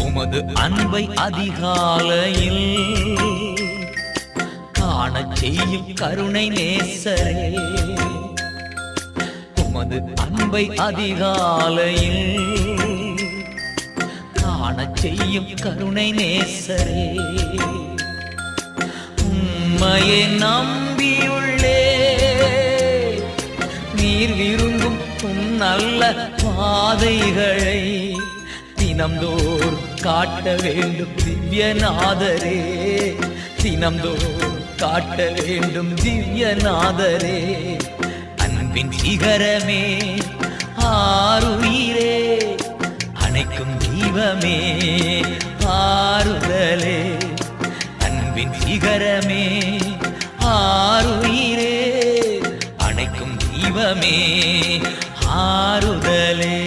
உமது அன்பை அதிகாலையில் காணச் செய்யும் கருணை நேசரே. உமது அன்பை அதிகாலையில் காணச் செய்யும் கருணை நேசரே. உம்மையை நம்பியுள்ளே நீர் விரும்பும் நல்ல பாதைகளை தினம்தோறும் காட்ட வேண்டும் திவ்யநாதரே. தினம்தோறும் காட்ட வேண்டும் திவ்யநாதரே. அன்பின் சிகரமே ஆருயிரே, அணைக்கும் தெய்வமே ஆறுதலே. அன்பின் சிகரமே ஆருயிரே, அணைக்கும் தெய்வமே ஆறுதலே.